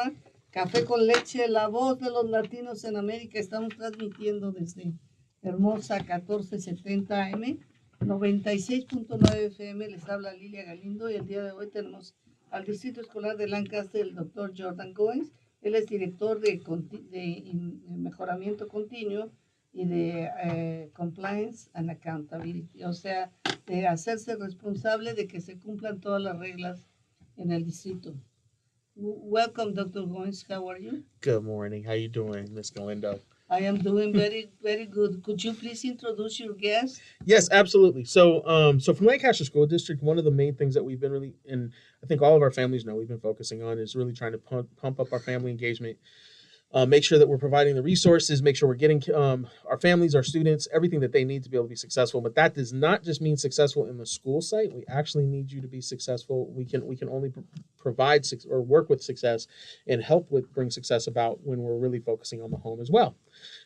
programa Café con Leche, la voz de los latinos en América. Estamos transmitiendo desde hermosa 1470 AM, 96.9 FM. Les habla Lilia Galindo y el día de hoy tenemos al Distrito Escolar de Lancaster el doctor Jordan Goines. Él es director de mejoramiento continuo y de compliance and accountability, o sea, de hacerse responsable de que se cumplan todas las reglas en el distrito. Welcome, Dr. Goines. How are you? Good morning. How you doing, Miss Galindo? I am doing very, very good. Could you please introduce your guest? Yes, absolutely. So from Lancaster School District, one of the main things that we've been really, and I think all of our families know we've been focusing on, is really trying to pump up our family engagement. Make sure that we're providing the resources, make sure we're getting our families, our students, everything that they need to be able to be successful. But that does not just mean successful in the school site. We actually need you to be successful. We can only provide or work with success and help with bring success about when we're really focusing on the home as well.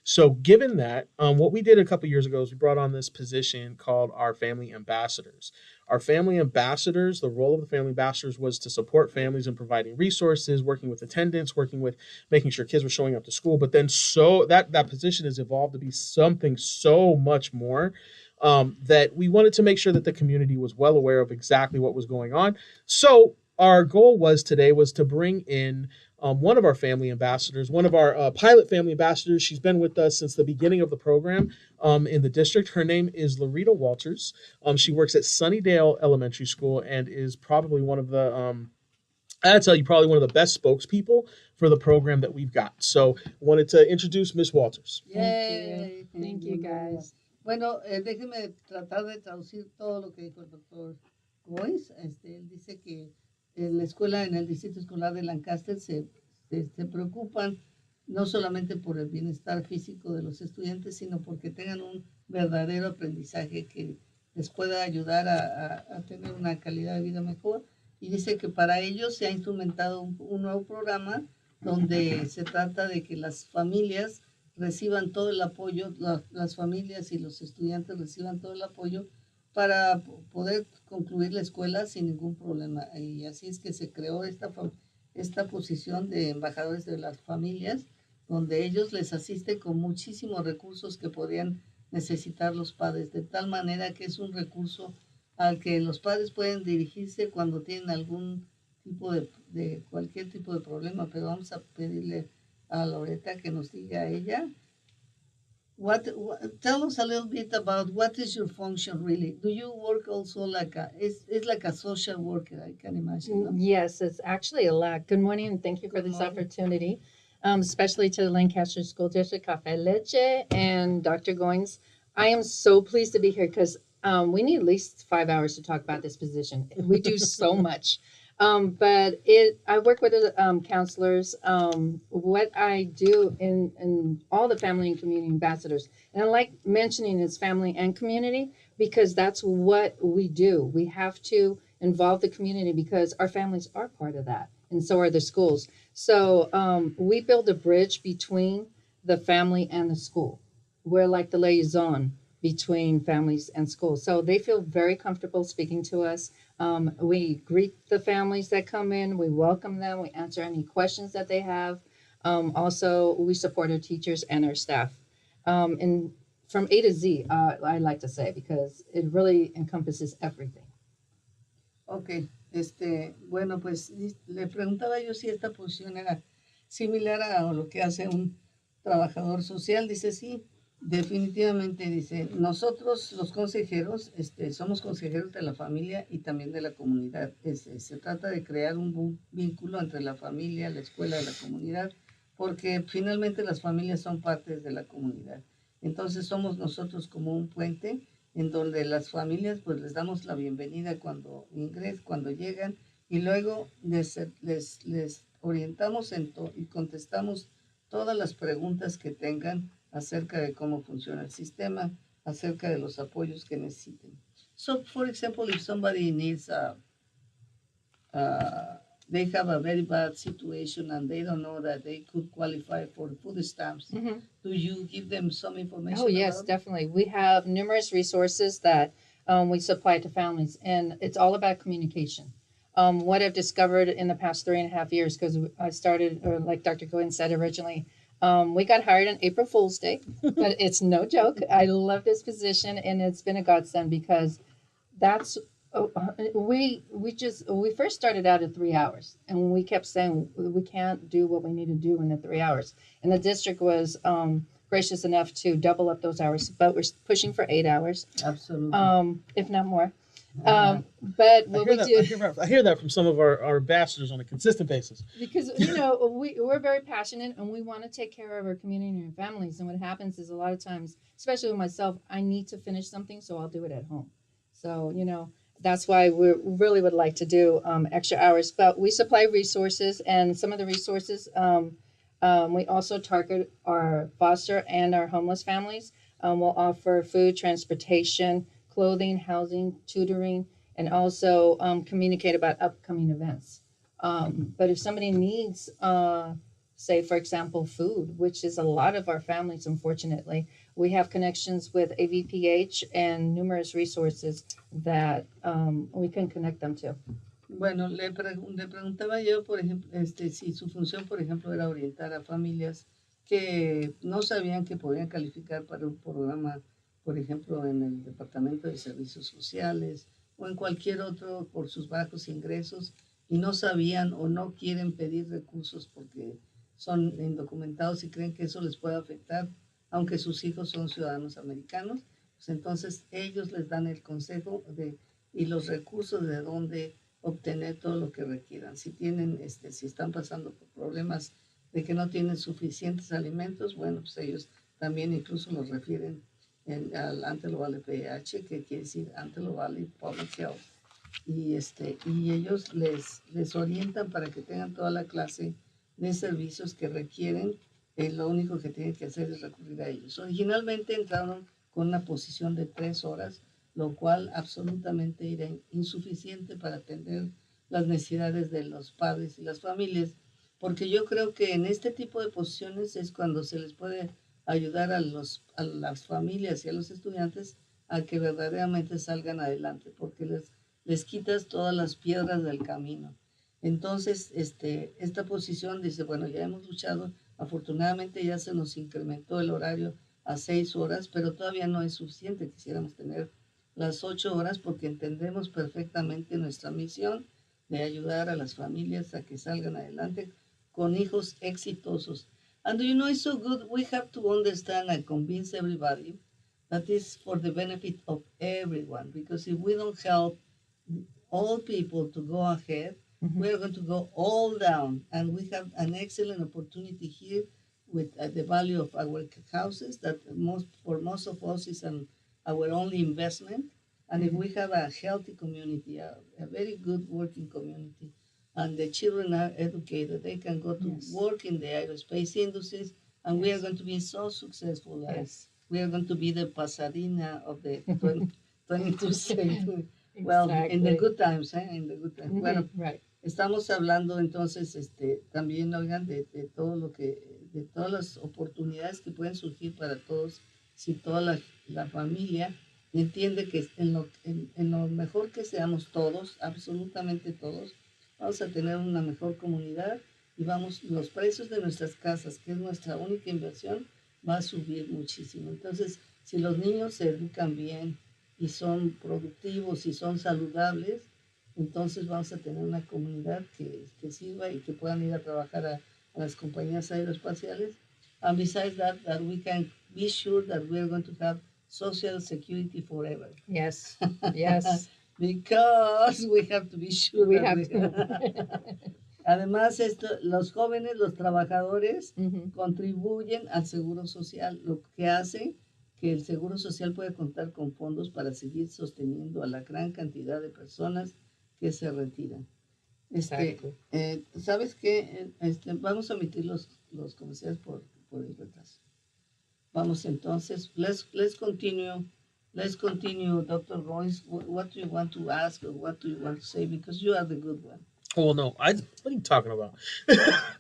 So given that, what we did a couple years ago is we brought on this position called our family ambassadors. Our family ambassadors, the role of the family ambassadors was to support families in providing resources, working with attendance, working with making sure kids were showing up to school. But then that position has evolved to be something so much more that we wanted to make sure that the community was well aware of exactly what was going on. So our goal today was to bring in one of our family ambassadors, one of our pilot family ambassadors. She's been with us since the beginning of the program in the district. Her name is Larita Walters. She works at Sunnydale Elementary School and is probably one of the, I'd tell you, probably one of the best spokespeople for the program that we've got. So I wanted to introduce Miss Walters. Yay. Thank you, guys. Bueno, déjeme tratar de traducir todo lo que dijo el doctor Goines. Él dice que en la escuela, en el distrito escolar de Lancaster, se preocupan no solamente por el bienestar físico de los estudiantes, sino porque tengan un verdadero aprendizaje que les pueda ayudar a tener una calidad de vida mejor. Y dice que para ello se ha instrumentado un nuevo programa donde se trata de que las familias reciban todo el apoyo, las familias y los estudiantes reciban todo el apoyo para poder concluir la escuela sin ningún problema. Y así es que se creó esta posición de embajadores de las familias, donde ellos les asisten con muchísimos recursos que podrían necesitar los padres, de tal manera que es un recurso al que los padres pueden dirigirse cuando tienen algún tipo de cualquier tipo de problema. Pero vamos a pedirle a Loretta que nos diga a ella. Tell us a little bit about what is your function really. Do you work also it's like a social worker, I can imagine, no? Yes, it's actually a lot. Good morning, and thank you for this opportunity, especially to the Lancaster School District, Café Leche, and Dr. Goines. I am so pleased to be here because we need at least 5 hours to talk about this position. We do so much. But I work with counselors. What I do in all the family and community ambassadors, and I like mentioning it's family and community because that's what we do. We have to involve the community because our families are part of that, and so are the schools. So we build a bridge between the family and the school. We're like the liaison between families and schools. So they feel very comfortable speaking to us. We greet the families that come in, we welcome them, we answer any questions that they have. Also, we support our teachers and our staff. And from A to Z, I like to say, because it really encompasses everything. Ok, bueno, pues le preguntaba yo si esta posición era similar a lo que hace un trabajador social. Dice sí. Definitivamente, dice, nosotros los consejeros somos consejeros de la familia y también de la comunidad. Se trata de crear un vínculo entre la familia, la escuela y la comunidad, porque finalmente las familias son partes de la comunidad. Entonces somos nosotros como un puente en donde las familias pues les damos la bienvenida cuando llegan y luego les orientamos y contestamos todas las preguntas que tengan acerca de cómo funciona el sistema, acerca de los apoyos que necesiten. So, for example, if somebody needs they have a very bad situation and they don't know that they could qualify for food stamps, mm-hmm. Do you give them some information? Oh, yes, definitely. We have numerous resources that we supply to families, and it's all about communication. What I've discovered in the past 3.5 years, because I started, or like Dr. Goines said originally, we got hired on April Fool's Day, but it's no joke. I love this position, and it's been a godsend because that's we first started out at 3 hours, and we kept saying we can't do what we need to do in the 3 hours, and the district was gracious enough to double up those hours, but we're pushing for 8 hours, Absolutely. if not more. But what we do, I hear that from some of our ambassadors on a consistent basis. because we're very passionate and we want to take care of our community and our families. And what happens is a lot of times, especially with myself, I need to finish something, so I'll do it at home. So that's why we really would like to do extra hours. But we supply resources, and some of the resources we also target our foster and our homeless families. We'll offer food, transportation, clothing, housing, tutoring, and also communicate about upcoming events. But if somebody needs, say, for example, food, which is a lot of our families, unfortunately, we have connections with AVPH and numerous resources that we can connect them to. Bueno, le preguntaba yo, por ejemplo, si su función, por ejemplo, era orientar a familias que no sabían que podían calificar para un programa, por ejemplo, en el Departamento de Servicios Sociales o en cualquier otro por sus bajos ingresos, y no sabían o no quieren pedir recursos porque son indocumentados y creen que eso les puede afectar, aunque sus hijos son ciudadanos americanos. Pues entonces ellos les dan el consejo y los recursos de dónde obtener todo lo que requieran. Si tienen, si están pasando por problemas de que no tienen suficientes alimentos, bueno, pues ellos también incluso los refieren al Antelo Valley PH, que quiere decir Antelo Valley Public Health, y ellos les orientan para que tengan toda la clase de servicios que requieren. Lo único que tienen que hacer es recurrir a ellos. Originalmente entraron con una posición de 3 horas, lo cual absolutamente era insuficiente para atender las necesidades de los padres y las familias, porque yo creo que en este tipo de posiciones es cuando se les puede ayudar a las familias y a los estudiantes a que verdaderamente salgan adelante, porque les quitas todas las piedras del camino. Entonces, esta posición dice, bueno, ya hemos luchado, afortunadamente ya se nos incrementó el horario a 6 horas, pero todavía no es suficiente. Quisiéramos tener las 8 horas porque entendemos perfectamente nuestra misión de ayudar a las familias a que salgan adelante con hijos exitosos. And it's so good, we have to understand and convince everybody that is for the benefit of everyone, because if we don't help all people to go ahead, we are going to go all down, and we have an excellent opportunity here with the value of our houses that for most of us is our only investment. And if we have a healthy community, a very good working community, and the children are educated, they can go to work in the aerospace industries, and we are going to be so successful. We are going to be the Pasadena of the 22nd century. Well, in the good times, in the good times. Bueno, estamos hablando entonces también, oigan, de todo lo de todas las oportunidades que pueden surgir para todos, si toda la familia entiende que en lo mejor que seamos todos, absolutamente todos, vamos a tener una mejor comunidad y los precios de nuestras casas, que es nuestra única inversión, va a subir muchísimo. Entonces, si los niños se educan bien y son productivos y son saludables, entonces vamos a tener una comunidad que sirva y que puedan ir a trabajar a las compañías aeroespaciales. And besides that we can be sure that we are going to have Social Security forever. Yes. Because we have to be sure. We have to. Además, los jóvenes, los trabajadores, contribuyen al Seguro Social, lo que hace que el Seguro Social pueda contar con fondos para seguir sosteniendo a la gran cantidad de personas que se retiran. ¿Sabes qué? Vamos a omitir los comerciales por el retraso. Vamos entonces, let's continue. Let's continue, Dr. Goines. What do you want to ask or what do you want to say? Because you are the good one. Oh, no. What are you talking about?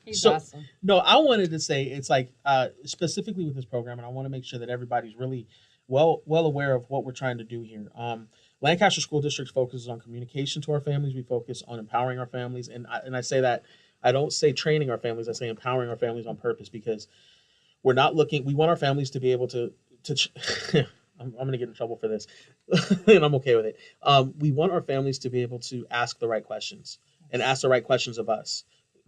He's awesome. No, I wanted to say it's like specifically with this program, and I want to make sure that everybody's really well aware of what we're trying to do here. Lancaster School District focuses on communication to our families. We focus on empowering our families, and I say that I don't say training our families. I say empowering our families on purpose, because we're not looking. We want our families to be able to. I'm going to get in trouble for this, and I'm okay with it. We want our families to be able to ask the right questions and ask the right questions of us.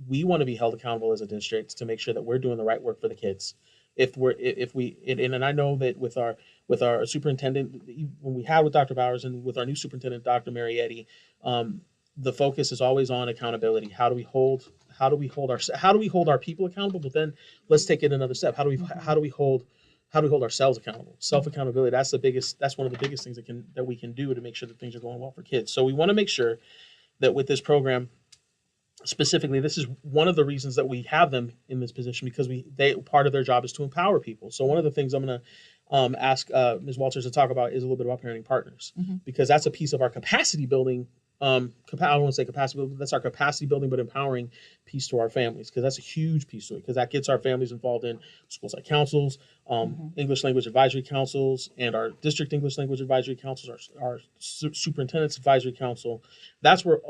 We want to be held accountable as a district to make sure that we're doing the right work for the kids. And I know that with our superintendent, when we had with Dr. Bowers and with our new superintendent, Dr. Marietti, the focus is always on accountability. How do we hold our people accountable? But then let's take it another step. How do we hold ourselves accountable? Self accountability. That's one of the biggest things that we can do to make sure that things are going well for kids. So we want to make sure that with this program, specifically, this is one of the reasons that we have them in this position, because part of their job is to empower people. So one of the things I'm going to ask Ms. Walters to talk about is a little bit about parenting partners, because that's a piece of our capacity building. I don't want to say capacity building, that's our capacity building, but empowering piece to our families, because that's a huge piece to it, because that gets our families involved in school site councils, English language advisory councils, and our district English language advisory councils, our superintendent's advisory council. That's where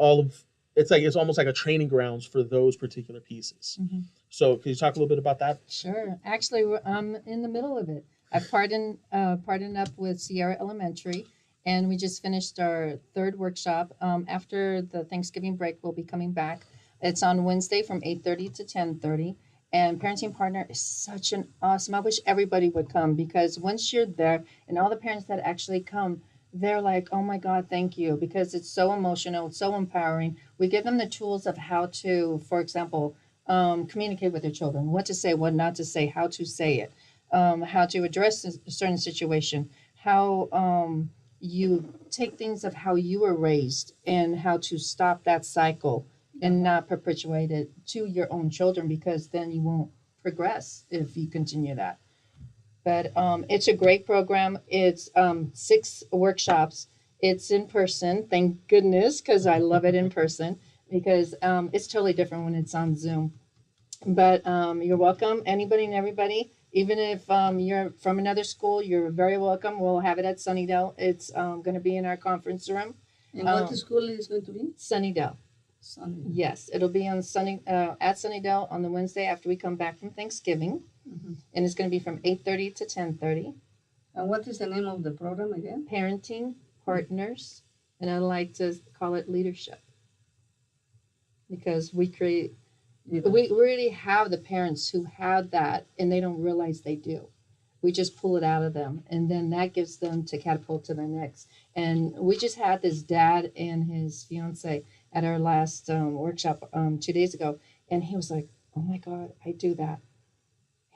it's almost like a training grounds for those particular pieces. So can you talk a little bit about that? Sure. Actually, I'm in the middle of it. I've partnered up with Sierra Elementary, and we just finished our third workshop. After the Thanksgiving break, we'll be coming back. It's on Wednesday from 8:30 to 10:30. And Parenting Partner is such an awesome, I wish everybody would come, because once you're there, and all the parents that actually come, they're like, oh my God, thank you, because it's so emotional, it's so empowering. We give them the tools of how to, for example, communicate with their children, what to say, what not to say, how to say it, how to address a certain situation, how you take things of how you were raised and how to stop that cycle and not perpetuate it to your own children, because then you won't progress if you continue that. But it's a great program. It's 6 workshops. It's in person, thank goodness, because I love it in person, because it's totally different when it's on Zoom. But you're welcome, anybody and everybody. Even if you're from another school, you're very welcome. We'll have it at Sunnydale. It's going to be in our conference room. And what the school is going to be? Sunnydale. Sunnydale. Yes, it'll be on at Sunnydale on the Wednesday after we come back from Thanksgiving. And it's going to be from 8:30 to 10:30. And what is the name of the program again? Parenting Partners, and I like to call it leadership, because we really have the parents who have that, and they don't realize they do. We just pull it out of them, and then that gives them to catapult to the next. And we just had this dad and his fiance at our last workshop 2 days ago, and he was like, oh my God, I do that.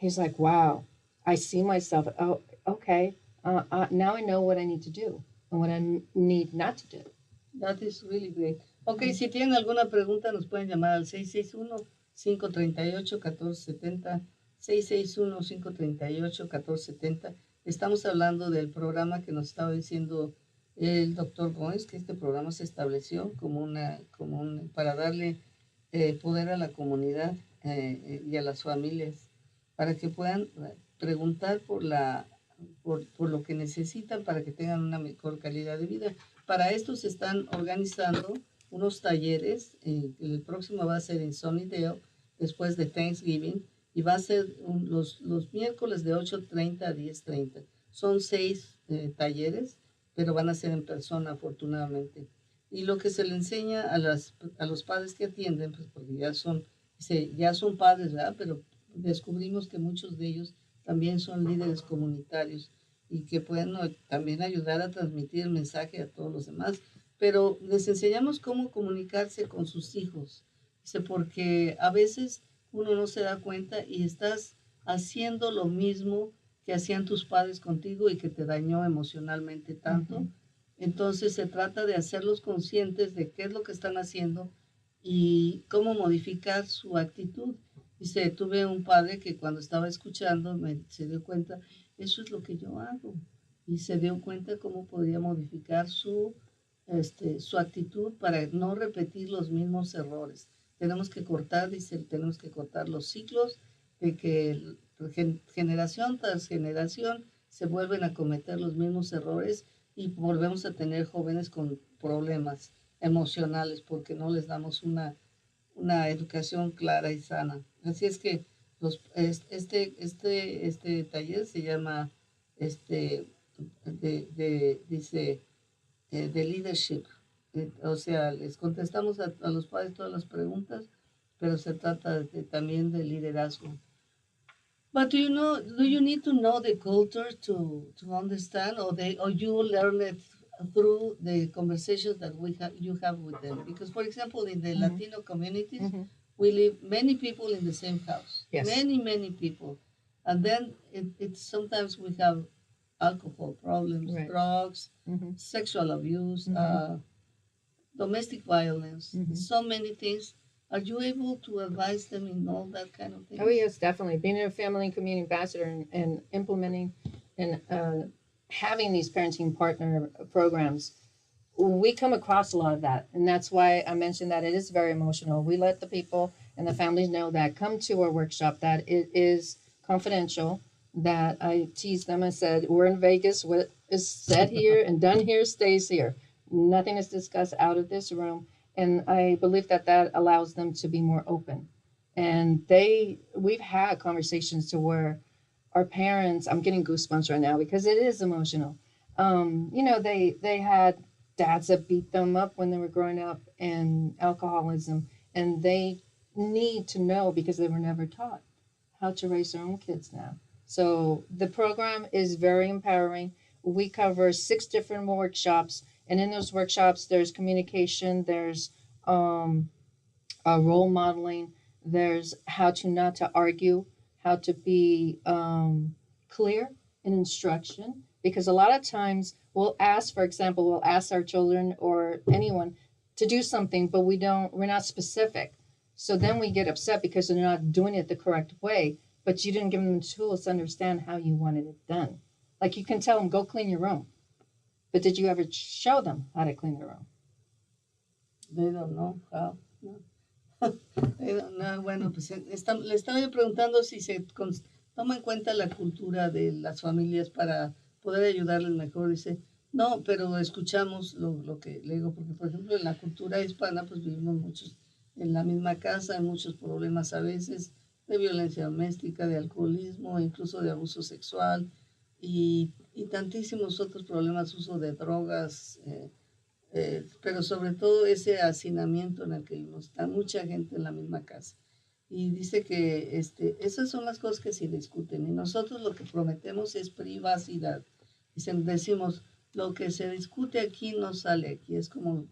He's like, wow, I see myself. Oh, okay. Now I know what I need to do and what I need not to do. That is really great. Okay, si tienen alguna pregunta nos pueden llamar al 661-538-1470, 661-538-1470. Estamos hablando del programa que nos estaba diciendo el doctor Goines, que este programa se estableció para darle poder a la comunidad y a las familias, para que puedan preguntar por lo que necesitan para que tengan una mejor calidad de vida. Para esto se están organizando unos talleres. El próximo va a ser en Sunnydale, después de Thanksgiving, y va a ser los miércoles de 8:30 a 10:30. Son 6 talleres, pero van a ser en persona, afortunadamente. Y lo que se le enseña a los padres que atienden, pues porque ya son padres, ¿verdad? Pero descubrimos que muchos de ellos también son líderes comunitarios y que pueden también ayudar a transmitir el mensaje a todos los demás. Pero les enseñamos cómo comunicarse con sus hijos, porque a veces uno no se da cuenta y estás haciendo lo mismo que hacían tus padres contigo y que te dañó emocionalmente tanto. Entonces se trata de hacerlos conscientes de qué es lo que están haciendo y cómo modificar su actitud. Tuve un padre que cuando estaba escuchando se dio cuenta, eso es lo que yo hago. Y se dio cuenta cómo podía modificar su actitud para no repetir los mismos errores. Tenemos que cortar los ciclos de que generación tras generación se vuelven a cometer los mismos errores y volvemos a tener jóvenes con problemas emocionales porque no les damos una educación clara y sana. Así es que este taller se llama este, dice, de leadership. O sea, les contestamos a los padres todas las preguntas, pero se trata también de liderazgo. But do you need to know the culture to understand, or you learn it through the conversations that you have with them? Because, for example, in the Latino communities, we live many people in the same house. Yes. Many people, and then it's sometimes we have alcohol problems, Right. drugs, sexual abuse, domestic violence, so many things. Are you able to advise them in all that kind of things? Oh, yes, definitely. Being a family and community ambassador and implementing and having these parenting partner programs, we come across a lot of that. And that's why I mentioned that it is very emotional. We let the people and the families know that come to our workshop that it is confidential, that I tease them and said, we're in Vegas. What is said here and done here stays here. Nothing is discussed out of this room. And I believe that that allows them to be more open. And we've had conversations to where our parents, I'm getting goosebumps right now because it is emotional. They had dads that beat them up when they were growing up in alcoholism, and they need to know because they were never taught how to raise their own kids now. So the program is very empowering. We cover 6 different workshops, and in those workshops, there's communication, there's role modeling, there's how to not to argue, how to be clear in instruction. Because a lot of times we'll ask our children or anyone to do something, but we're not specific. So then we get upset because they're not doing it the correct way, but you didn't give them the tools to understand how you wanted it done. Like you can tell them, go clean your room. But did you ever show them how to clean their room? They don't know how. No. They don't know. Bueno, pues le estaba yo preguntando si se toma en cuenta la cultura de las familias para poder ayudarles mejor. Dice, no, pero escuchamos lo que le digo, porque por ejemplo en la cultura hispana pues vivimos muchos en la misma casa, hay muchos problemas a veces de violencia doméstica, de alcoholismo, incluso de abuso sexual y tantísimos otros problemas, uso de drogas, pero sobre todo ese hacinamiento en el que vivimos. Está mucha gente en la misma casa. Y dice que esas son las cosas que se discuten. Y nosotros lo que prometemos es privacidad. Decimos, lo que se discute aquí no sale aquí. Es como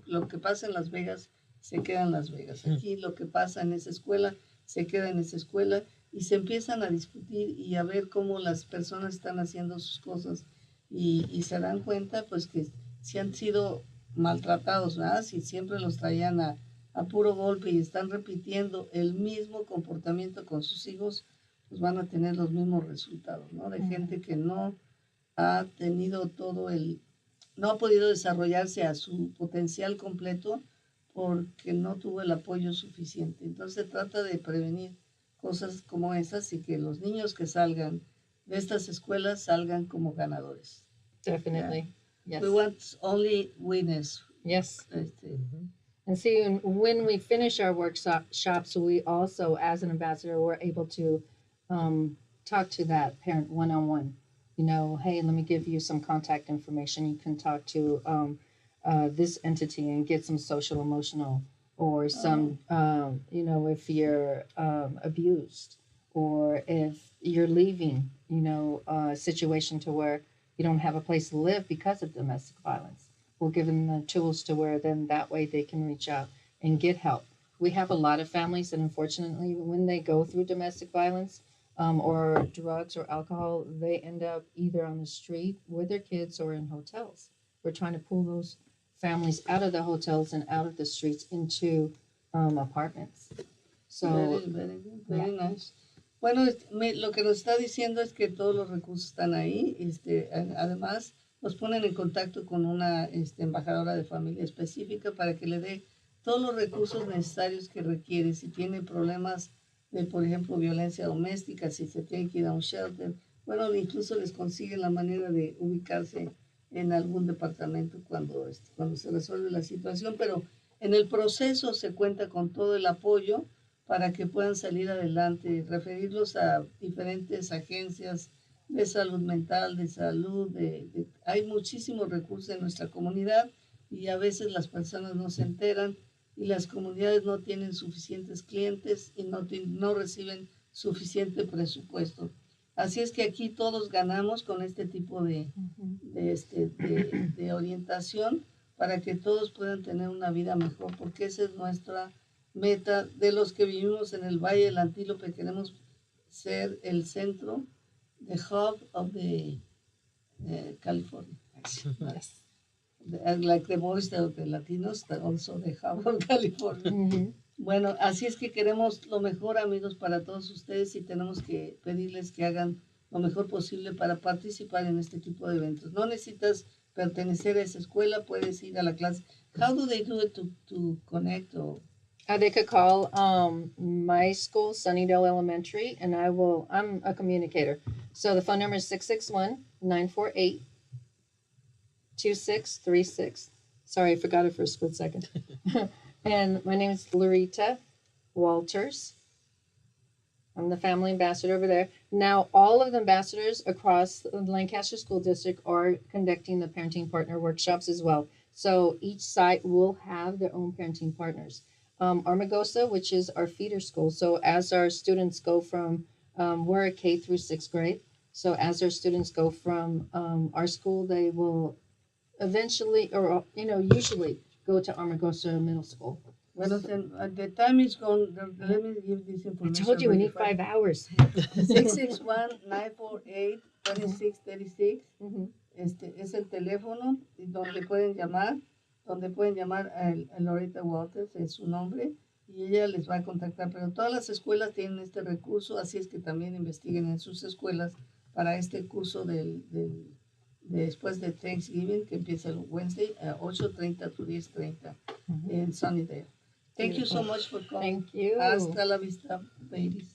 lo que pasa en Las Vegas, se queda en Las Vegas. Aquí lo que pasa en esa escuela, se queda en esa escuela. Y se empiezan a discutir y a ver cómo las personas están haciendo sus cosas. Y se dan cuenta, pues, que si han sido maltratados, ¿verdad? Si siempre los traían a puro golpe y están repitiendo el mismo comportamiento con sus hijos, pues van a tener los mismos resultados, ¿no? De gente que no ha tenido no ha podido desarrollarse a su potencial completo porque no tuvo el apoyo suficiente. Entonces se trata de prevenir cosas como esas y que los niños que salgan de estas escuelas salgan como ganadores. Definitely. Yeah. Yes. We want only winners. Yes. And see, when we finish our workshops, we also, as an ambassador, we're able to talk to that parent one-on-one. You know, hey, let me give you some contact information. You can talk to this entity and get some social, emotional, or some, if you're abused or if you're leaving, a situation to where you don't have a place to live because of domestic violence. We'll give them the tools to where then that way they can reach out and get help. We have a lot of families that unfortunately when they go through domestic violence or drugs or alcohol, they end up either on the street with their kids or in hotels. We're trying to pull those families out of the hotels and out of the streets into apartments. So, very good, very nice. Bueno, lo que nos está diciendo es que todos los recursos están ahí. Además, nos ponen en contacto con una embajadora de familia específica para que le dé todos los recursos necesarios que requiere. Si tiene problemas de, por ejemplo, violencia doméstica, si se tiene que ir a un shelter, bueno, incluso les consigue la manera de ubicarse en algún departamento cuando se resuelve la situación, pero en el proceso se cuenta con todo el apoyo para que puedan salir adelante, referirlos a diferentes agencias de salud mental, de salud, hay muchísimos recursos en nuestra comunidad y a veces las personas no se enteran y las comunidades no tienen suficientes clientes y no reciben suficiente presupuesto. Así es que aquí todos ganamos con este tipo de orientación para que todos puedan tener una vida mejor, porque esa es nuestra meta. De los que vivimos en el Valle del Antílope, queremos ser el centro, the hub of the California. Yes. Like the voice of the Latinos, also the hub of California. Bueno, así es que queremos lo mejor, amigos, para todos ustedes y tenemos que pedirles que hagan lo mejor posible para participar en este tipo de eventos. No necesitas pertenecer a esa escuela, puedes ir a la clase. How do they do it to connect? They could call my school, Sunnydale Elementary, and I'm a communicator. So the phone number is 661-948-2636. Sorry, I forgot it for a split second. And my name is Larita Walters. I'm the family ambassador over there. Now, all of the ambassadors across the Lancaster School District are conducting the parenting partner workshops as well. So each site will have their own parenting partners. Armagosa, which is our feeder school. So as our students go from, we're a K through 6th grade. So as our students go from our school, they will eventually, or usually go to Armagosa Middle School. Well, the time is gone. Let me give this I information. told you we need 5 hours. 661-948-2636. Es el teléfono donde pueden llamar a Loretta Walters, es su nombre, y ella les va a contactar. Pero todas las escuelas tienen este recurso, así es que también investiguen en sus escuelas para este curso después de Thanksgiving, que empieza el Wednesday a 8:30 to 10:30 en Sunnydale. Thank you so much for coming. Thank you. Hasta la vista, ladies.